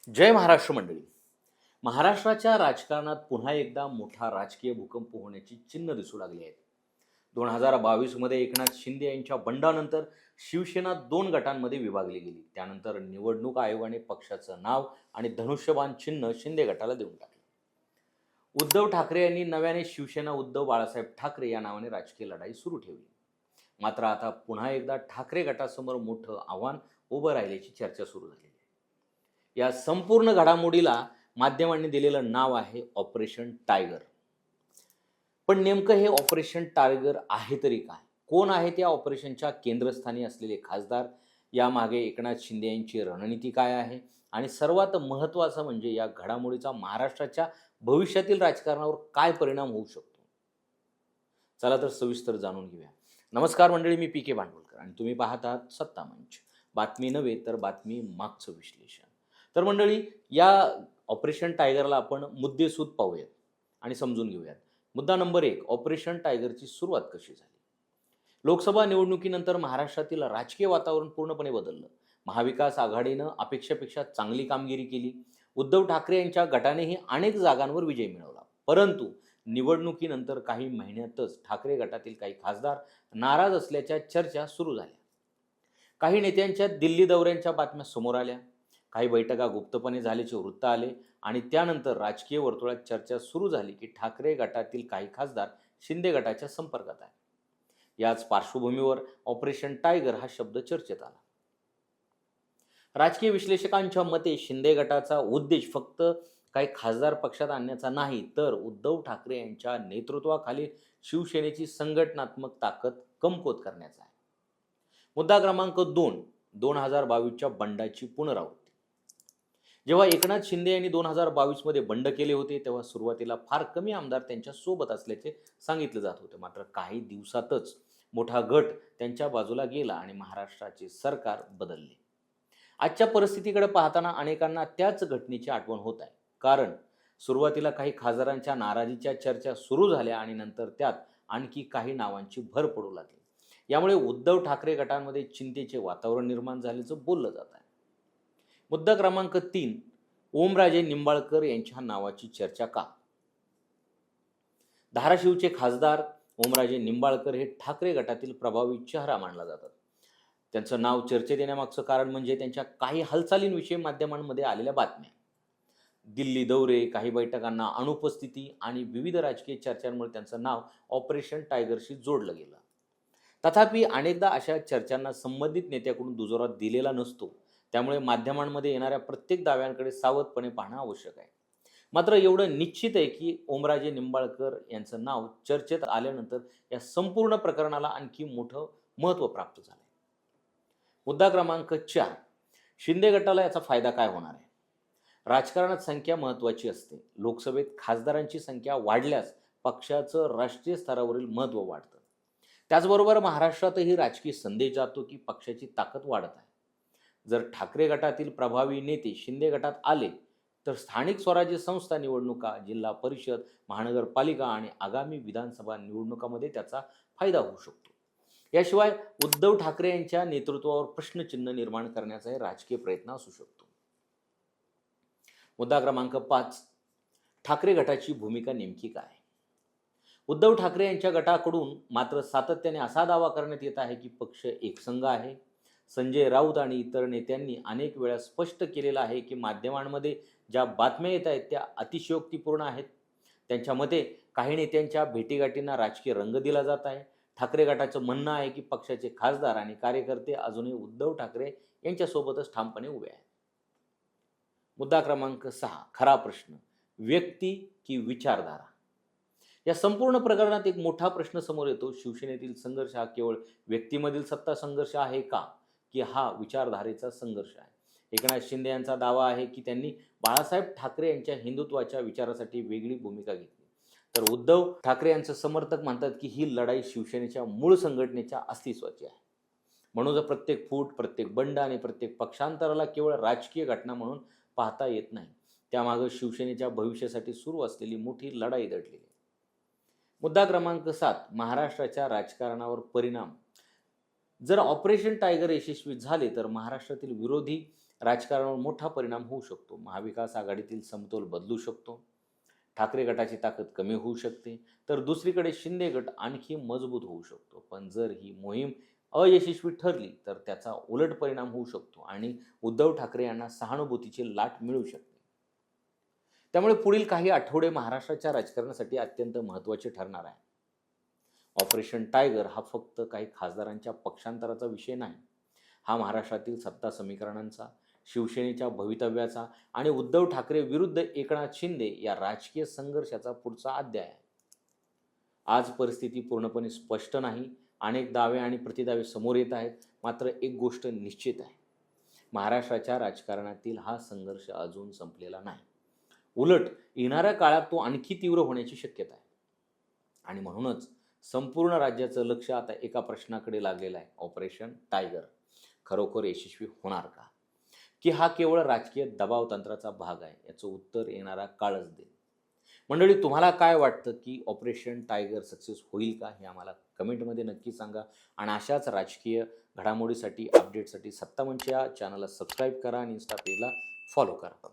जय महाराष्ट्र मंडळी. महाराष्ट्राच्या राजकारणात पुन्हा एकदा मोठा राजकीय भूकंप होण्याची चिन्ह दिसू लागली आहेत. 2022 मध्ये एकनाथ शिंदे यांच्या बंडानंतर शिवसेना दोन गटांमध्ये विभागली गेली. त्यानंतर निवडणूक आयोगाने पक्षाचं नाव आणि धनुष्यबाण चिन्ह शिंदे गटाला देऊन टाकले. उद्धव ठाकरे यांनी नव्याने शिवसेना उद्धव बाळासाहेब ठाकरे या नावाने राजकीय लढाई सुरू ठेवली. मात्र आता पुन्हा एकदा ठाकरे गटासमोर मोठं आव्हान उभं राहिल्याची चर्चा सुरू झाली आहे. या संपूर्ण घडामोडीला माध्यमांनी दिलेलं नाव आहे ऑपरेशन टायगर. पण नेमकं हे ऑपरेशन टायगर आहे तरी काय? कोण आहेत या ऑपरेशनच्या केंद्रस्थानी असलेले खासदार? यामागे एकनाथ शिंदे यांची रणनीती काय आहे? आणि सर्वात महत्त्वाचं म्हणजे या घडामोडीचा महाराष्ट्राच्या भविष्यातील राजकारणावर काय परिणाम होऊ शकतो? चला तर सविस्तर जाणून घेऊया. नमस्कार मंडळी, मी पी के भांडवलकर आणि तुम्ही पाहत आहात सत्ता मंच. बातमी नव्हे तर बातमी मागचं विश्लेषण. तर मंडळी, या ऑपरेशन टायगरला आपण मुद्देसूद पाहूयात आणि समजून घेऊयात. मुद्दा नंबर 1, ऑपरेशन टायगरची सुरुवात कशी झाली? लोकसभा निवडणुकीनंतर महाराष्ट्रातील राजकीय वातावरण पूर्णपणे बदललं. महाविकास आघाडीनं अपेक्षेपेक्षा चांगली कामगिरी केली. उद्धव ठाकरे यांच्या गटानेही अनेक जागांवर विजय मिळवला. परंतु निवडणुकीनंतर काही महिन्यातच ठाकरे गटातील काही खासदार नाराज असल्याच्या चर्चा सुरू झाल्या. काही नेत्यांच्या दिल्ली दौऱ्यांच्या बातम्या समोर आल्या. काही बैठका गुप्तपणे झाल्याचे वृत्त आले आणि त्यानंतर राजकीय वर्तुळात चर्चा सुरू झाली की ठाकरे गटातील काही खासदार शिंदे गटाच्या संपर्कात आहे. याच पार्श्वभूमीवर ऑपरेशन टायगर हा शब्द चर्चेत आला. राजकीय विश्लेषकांच्या मते शिंदे गटाचा उद्देश फक्त काही खासदार पक्षात आणण्याचा नाही, तर उद्धव ठाकरे यांच्या नेतृत्वाखाली शिवसेनेची संघटनात्मक ताकद कमकुवत करण्याचा आहे. मुद्दा क्रमांक 2, 2022च्या बंडाची पुनरावृत्ती. जेव्हा एकनाथ शिंदे यांनी 2022 मध्ये बंड केले होते तेव्हा सुरुवातीला फार कमी आमदार त्यांच्या सोबत असल्याचे सांगितले जात होते. मात्र काही दिवसातच मोठा गट त्यांच्या बाजूला गेला आणि महाराष्ट्राचे सरकार बदलले. आजच्या परिस्थितीकडे पाहताना अनेकांना त्याच घटनेची आठवण होत आहे. कारण सुरुवातीला काही खासदारांच्या नाराजीच्या चर्चा सुरू झाल्या आणि नंतर त्यात आणखी काही नावांची भर पडू लागली. यामुळे उद्धव ठाकरे गटांमध्ये चिंतेचे वातावरण निर्माण झाल्याचं बोललं जात आहे. मुद्दा क्रमांक 3, ओमराजे निंबाळकर यांच्या नावाची चर्चा का? धाराशिवचे खासदार ओमराजे निंबाळकर हे ठाकरे गटातील प्रभावी चेहरा मानला जातात. त्यांचं नाव चर्चेत येण्यामागचं कारण म्हणजे त्यांच्या काही हालचालींविषयी माध्यमांमध्ये आलेल्या बातम्या. दिल्ली दौरे, काही बैठकांना अनुपस्थिती आणि विविध राजकीय चर्चांमुळे त्यांचं नाव ऑपरेशन टायगरशी जोडलं गेलं. तथापि अनेकदा अशा चर्चांना संबंधित नेत्याकडून दुजोरा दिलेला नसतो. त्यामुळे माध्यमांमध्ये येणाऱ्या प्रत्येक दाव्यांकडे सावधपणे पाहणं आवश्यक आहे. मात्र एवढं निश्चित आहे की ओमराजे निंबाळकर यांचं नाव चर्चेत आल्यानंतर या संपूर्ण प्रकरणाला आणखी मोठं महत्त्व प्राप्त झालं. मुद्दा क्रमांक 4, शिंदे गटाला याचा फायदा काय होणार आहे? राजकारणात संख्या महत्त्वाची असते. लोकसभेत खासदारांची संख्या वाढल्यास पक्षाचं राष्ट्रीय स्तरावरील महत्त्व वाढतं. त्याचबरोबर महाराष्ट्रातही राजकीय संदेश जातो की पक्षाची ताकद वाढत आहे. जर ठाकरे गटातील प्रभावी नेते शिंदे गटात आले तर स्थानिक स्वराज्य संस्था निवडणुका, जिल्हा परिषद, महानगरपालिका आणि आगामी विधानसभा निवडणुकामध्ये त्याचा फायदा होऊ शकतो. याशिवाय उद्धव ठाकरे यांच्या नेतृत्वावर प्रश्नचिन्ह निर्माण करण्याचाही राजकीय प्रयत्न असू शकतो. मुद्दा क्रमांक 5, ठाकरे गटाची भूमिका नेमकी काय? उद्धव ठाकरे यांच्या गटाकडून मात्र सातत्याने असा दावा करण्यात येत आहे की पक्ष एकसंघ आहे. संजय राऊत आणि इतर नेत्यांनी अनेक वेळा स्पष्ट केलेलं आहे की माध्यमांमध्ये ज्या बातम्या येत आहेत त्या अतिशयोक्तीपूर्ण आहेत. त्यांच्या मते काही नेत्यांच्या भेटीगाठींना राजकीय रंग दिला जात आहे. ठाकरे गटाचं म्हणणं आहे की पक्षाचे खासदार आणि कार्यकर्ते अजूनही उद्धव ठाकरे यांच्यासोबतच ठामपणे उभे आहेत. मुद्दा क्रमांक 6, खरा प्रश्न, व्यक्ती की विचारधारा? या संपूर्ण प्रकरणात एक मोठा प्रश्न समोर येतो. शिवसेनेतील संघर्ष हा केवळ व्यक्तीमधील सत्ता संघर्ष आहे का, की हा विचारधारेचा संघर्ष आहे? एकनाथ शिंदे यांचा दावा आहे की त्यांनी बाळासाहेब ठाकरे यांच्या हिंदुत्वाच्या विचारासाठी वेगळी भूमिका घेतली, तर उद्धव ठाकरे यांचे समर्थक म्हणतात की ही लढाई शिवसेनेच्या मूळ संघटनेच्या अस्तित्वाची आहे. म्हणून प्रत्येक फूट, प्रत्येक बंड आणि प्रत्येक पक्षांतराला केवळ राजकीय घटना म्हणून पाहता येत नाही. त्यामागे शिवसेनेच्या भविष्यासाठी सुरू असलेली मोठी लढाई दडलेली आहे. मुद्दा क्रमांक 7, महाराष्ट्राच्या राजकारणावर परिणाम. जर ऑपरेशन टायगर यशस्वी झाले तर महाराष्ट्रातील विरोधी राजकारणावर मोठा परिणाम होऊ शकतो. महाविकास आघाडीतील समतोल बदलू शकतो. ठाकरे गटाची ताकद कमी होऊ शकते, तर दुसरीकडे शिंदे गट आणखी मजबूत होऊ शकतो. पण जर ही मोहीम अयशस्वी ठरली तर त्याचा उलट परिणाम होऊ शकतो आणि उद्धव ठाकरे यांना सहानुभूतीची लाट मिळू शकते. त्यामुळे पुढील काही आठवडे महाराष्ट्राच्या राजकारणासाठी अत्यंत महत्त्वाचे ठरणार आहे. ऑपरेशन टायगर हा फक्त काही खासदारांच्या पक्षांतराचा विषय नाही. हा महाराष्ट्रातील सत्ता समीकरणांचा, शिवसेनेच्या भवितव्याचा आणि उद्धव ठाकरे विरुद्ध एकनाथ शिंदे या राजकीय संघर्षाचा पुढचा अध्याय आहे. आज परिस्थिती पूर्णपणे स्पष्ट नाही. अनेक दावे आणि प्रतिदावे समोर येत आहेत. मात्र एक गोष्ट निश्चित आहे, महाराष्ट्राच्या राजकारणातील हा संघर्ष अजून संपलेला नाही. उलट येणाऱ्या काळात तो आणखी तीव्र होण्याची शक्यता आहे. आणि म्हणूनच संपूर्ण राज्याचं लक्ष आता एका प्रश्नाकडे लागलेलं आहे. ऑपरेशन टायगर खरोखर यशस्वी होणार का, की हा केवळ राजकीय दबाव तंत्राचा भाग आहे? याचं उत्तर येणारा काळच देईल. मंडळी, तुम्हाला काय वाटतं की ऑपरेशन टायगर सक्सेस होईल का? हे आम्हाला कमेंटमध्ये नक्की सांगा. आणि अशाच राजकीय घडामोडीसाठी, अपडेटसाठी सत्ता मंच या चॅनलला सबस्क्राईब करा आणि इन्स्टा पेजला फॉलो करा.